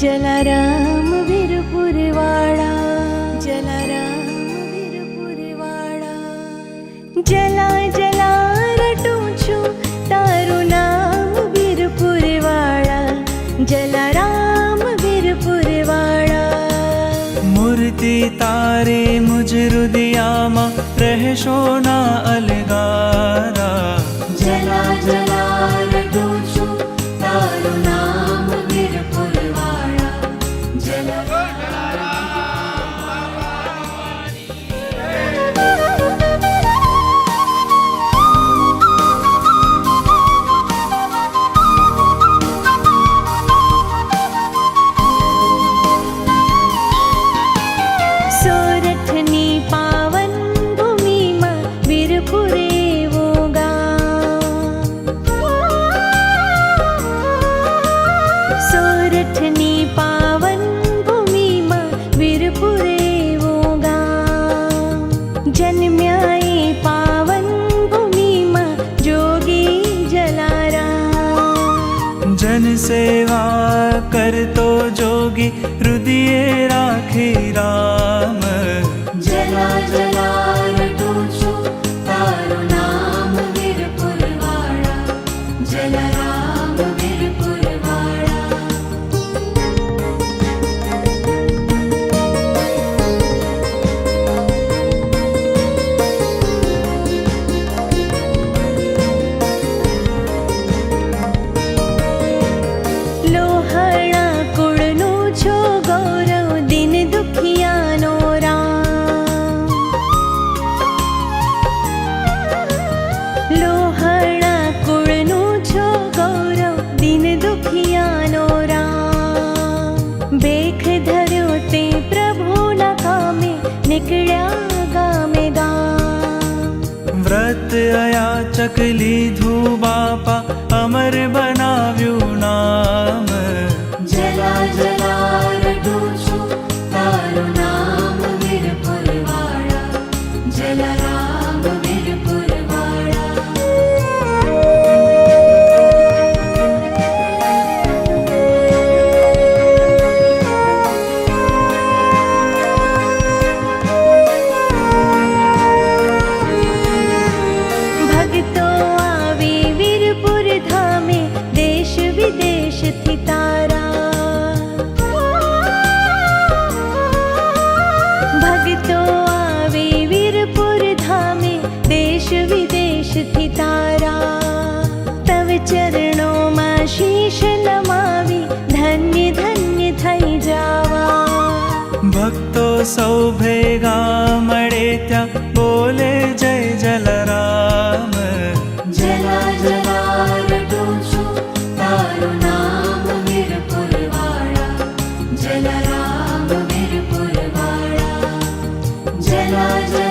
જલારામ વીરપુરવાળા, જલારામ વીરપુરવાળા. જલા જલા રટું છું તારું નામ વીરપુરવાળા, જલારામ વીરપુરવાળા. મૂર્તિ તારે મુજ હૃદયામાં રહેશો ના અલગારા. જલા જલા રટું છું તારું નામ વીરપુરવાળા, જલા. સોરઠની પાવન ભૂમિમાં વીરપુર એવું ગામ. સોરઠની પાવન ભૂમિમાં વીરપુર એવું ગામ. જન્મ્યા એ પાવન ભૂમિમાં જોગી જલારામ. જન સેવા કરતો જોગી હૃદયે રાખી રામ. જલા જલા રટું છું તારું નામ વીરપુરવાળા, જલારામ વીરપુરવાળા. લોહાણા કુળનું છો ગૌરવ, દિન દુખિયાનો રામ. લોહાણા કુળનું છો ગૌરવ, દિન દુખિયાનો રામ. બેખ ધર્યો તે પ્રભુના કામે, નીકળ્યા ગામે ગામ. વ્રત અયાચક લીધું બાપા, અમર બનાવ્યું નામ. જલા જલા રટું છું તારું નામ વીરપુરવાળા, જલારામ વીરપુરવાળા. ભક્તો આવે વીરપુર ધામે, દેશ વિદેશથી તારા. ભક્તો આવે વીરપુર ધામે, દેશ વિદેશથી તારા. તવ ચરણોમાં શીશ નમાવી, ધન્ય ધન્ય થઈ જાવા. ભક્તો સૌ ભેગા મળે ત્યાં બોલે જય જલારામ. જલા જલા રટું છું તારું નામ વીરપુરવાળા, જલારામ વીરપુરવાળા. જલા જલા